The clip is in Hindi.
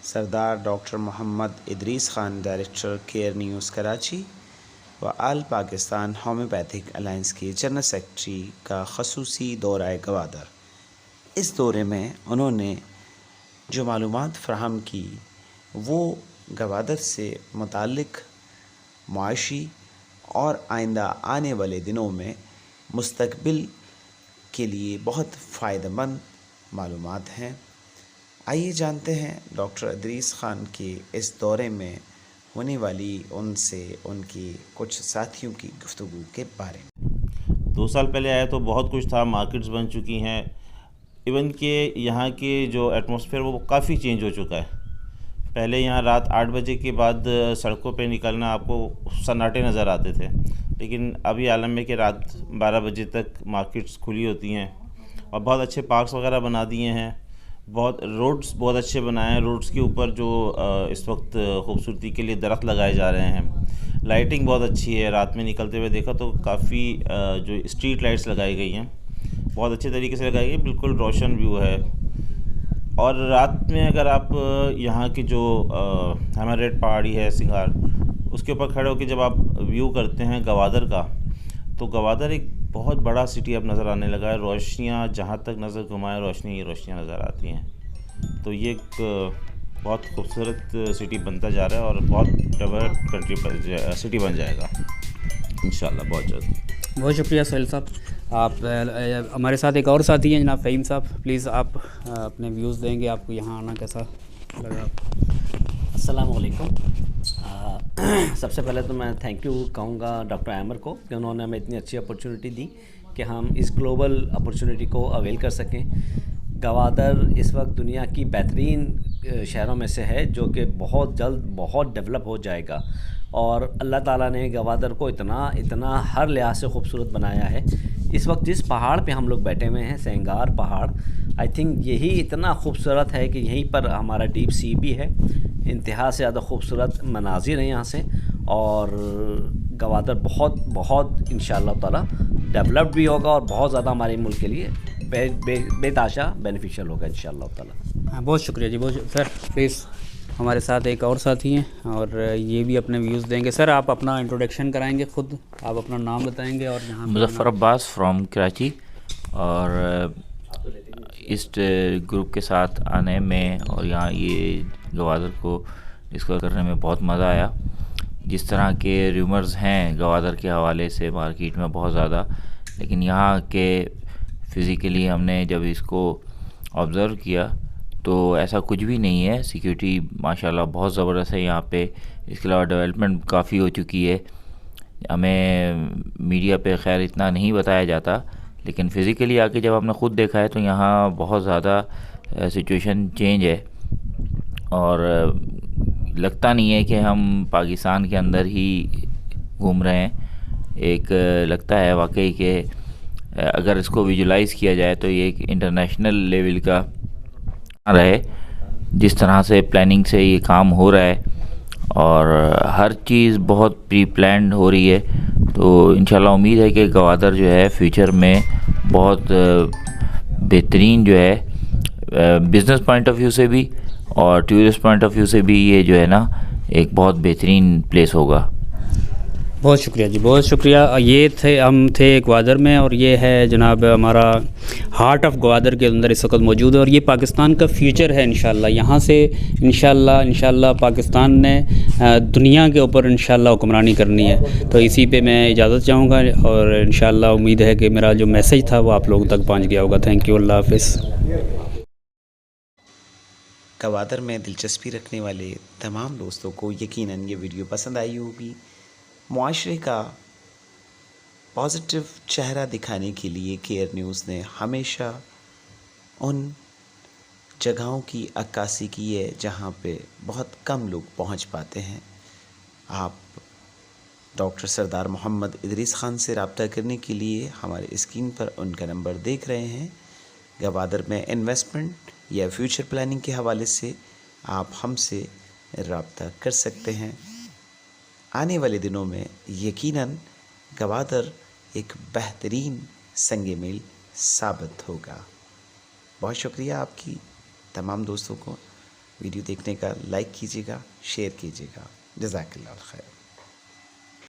सरदार doctor Mohammad Idrees Khan, director Care News Karachi व आल पाकिस्तान होम्योपैथिक अलायंस के जनरल सेक्रेटरी का ख़ुसूसी दौरा गवादर। इस दौरे में उन्होंने जो मालूमात फ़राहम की वो गवादर से मुताल्लिक़ मुआशी और आइंदा आने वाले दिनों में मुस्तक़बिल के लिए बहुत फ़ायदेमंद मालूमात हैं। आइए जानते हैं डॉक्टर इदरीस ख़ान के इस दौरे में होने वाली उनसे उनके कुछ साथियों की गुफ्तगू के बारे में। 2 साल पहले आया तो बहुत कुछ था, मार्केट्स बन चुकी हैं, इवन के यहाँ के जो एटमॉस्फेयर वो काफ़ी चेंज हो चुका है। पहले यहाँ रात 8 बजे के बाद सड़कों पे निकलना आपको सन्नाटे नज़र आते थे, लेकिन अभी आलम है कि रात 12 बजे तक मार्केट्स खुली होती हैं और बहुत अच्छे पार्क्स वगैरह बना दिए हैं। बहुत रोड्स बहुत अच्छे बनाए हैं। रोड्स के ऊपर जो इस वक्त खूबसूरती के लिए दरख्त लगाए जा रहे हैं। लाइटिंग बहुत अच्छी है। रात में निकलते हुए देखा तो काफ़ी जो स्ट्रीट लाइट्स लगाई गई हैं बहुत अच्छे तरीके से लगाई गई, बिल्कुल रोशन व्यू है। और रात में अगर आप यहाँ की जो हैमर पहाड़ी है सिंगार, उसके ऊपर खड़े होकर जब आप व्यू करते हैं गवादर का, तो गवादर एक बहुत बड़ा सिटी अब नज़र आने लगा है। रोशनियाँ जहाँ तक नज़र घुमाएं रोशनियाँ नज़र आती हैं। तो ये एक बहुत खूबसूरत सिटी बनता जा रहा है और बहुत डेवलप्ड कंट्री सिटी बन जाएगा इंशाल्लाह बहुत जल्द। बहुत शुक्रिया सोहेल साहब। आप हमारे साथ एक और साथी हैं जनाब फ़हीम साहब, प्लीज़ आप अपने व्यूज़ देंगे, आपको यहाँ आना कैसा लगा? अस्सलाम वालेकुम। सबसे पहले तो मैं थैंक यू कहूँगा डॉक्टर आमर को कि उन्होंने हमें इतनी अच्छी अपॉर्चुनिटी दी कि हम इस ग्लोबल अपॉर्चुनिटी को अवेल कर सकें। गवादर इस वक्त दुनिया की बेहतरीन शहरों में से है जो कि बहुत जल्द बहुत डेवलप हो जाएगा और अल्लाह ताला ने गवादर को इतना हर लिहाज से खूबसूरत बनाया है। इस वक्त जिस पहाड़ पे हम लोग बैठे हुए हैं, सेंगार पहाड़, आई थिंक यही इतना खूबसूरत है कि यहीं पर हमारा डीप सी भी है। इंतहा से ज़्यादा खूबसूरत मनाजिर हैं यहाँ से और गवादर बहुत इंशाअल्लाह ताला डेवलप्ड भी होगा और बहुत ज़्यादा हमारे मुल्क के लिए बेताशा बेनिफिशियल होगा इंशाअल्लाह ताला। बहुत शुक्रिया जी। बहुत सर प्लीज़ हमारे साथ एक और साथी हैं और ये भी अपने व्यूज़ देंगे। सर आप अपना इंट्रोडक्शन कराएंगे, खुद आप अपना नाम बताएंगे और यहाँ मुज़फ़्फ़र अब्बास फ्रॉम कराची। और इस ग्रुप के साथ आने में और यहाँ ये गवादर को डिस्कवर करने में बहुत मज़ा आया। जिस तरह के रूमर्स हैं गवादर के हवाले से मार्केट में बहुत ज़्यादा, लेकिन यहाँ के फ़िज़िकली हमने जब इसको ऑब्ज़र्व किया तो ऐसा कुछ भी नहीं है। सिक्योरिटी माशाल्लाह बहुत ज़बरदस्त है यहाँ पे। इसके अलावा डेवलपमेंट काफ़ी हो चुकी है। हमें मीडिया पे खैर इतना नहीं बताया जाता, लेकिन फ़िज़िकली आके जब हमने ख़ुद देखा है तो यहाँ बहुत ज़्यादा सिचुएशन चेंज है और लगता नहीं है कि हम पाकिस्तान के अंदर ही घूम रहे हैं। एक लगता है वाकई कि अगर इसको विजुलाइज़ किया जाए तो ये एक इंटरनेशनल लेवल का रहे। जिस तरह से प्लानिंग से ये काम हो रहा है और हर चीज़ बहुत प्री प्लान्ड हो रही है, तो इंशाल्लाह उम्मीद है कि गवादर जो है फ्यूचर में बहुत बेहतरीन जो है बिज़नेस पॉइंट ऑफ व्यू से भी और टूरिस्ट पॉइंट ऑफ व्यू से भी ये जो है ना एक बहुत बेहतरीन प्लेस होगा। बहुत शुक्रिया जी, बहुत शुक्रिया। हम थे ग्वादर में और ये है जनाब हमारा हार्ट ऑफ ग्वादर के अंदर इस वक्त मौजूद है और ये पाकिस्तान का फ्यूचर है इंशाल्लाह। यहाँ से इंशाल्लाह पाकिस्तान ने दुनिया के ऊपर इंशाल्लाह हुक्मरानी करनी है। तो इसी पे मैं इजाज़त चाहूँगा और इंशाल्लाह उम्मीद है कि मेरा जो मैसेज था वो आप लोगों तक पहुँच गया होगा। थैंक यू, अल्लाह हाफ़िज़। गवादर में दिलचस्पी रखने वाले तमाम दोस्तों को यकीनन ये वीडियो पसंद आई होगी। मुआशरे का पॉजिटिव चेहरा दिखाने के लिए केयर न्यूज़ ने हमेशा उन जगहों की अक्कासी की है जहाँ पे बहुत कम लोग पहुँच पाते हैं। आप डॉक्टर सरदार मोहम्मद इदरीस ख़ान से रब्ता करने के लिए हमारे स्क्रीन पर उनका नंबर देख रहे हैं। गवादर में इन्वेस्टमेंट या फ्यूचर प्लानिंग के हवाले से आप हमसे रब्ता कर सकते हैं। आने वाले दिनों में यकीनन गवादर एक बेहतरीन संग मेल साबित होगा। बहुत शुक्रिया आपकी तमाम दोस्तों को। वीडियो देखने का लाइक कीजिएगा, शेयर कीजिएगा। जज़ाकल्लाह खैर।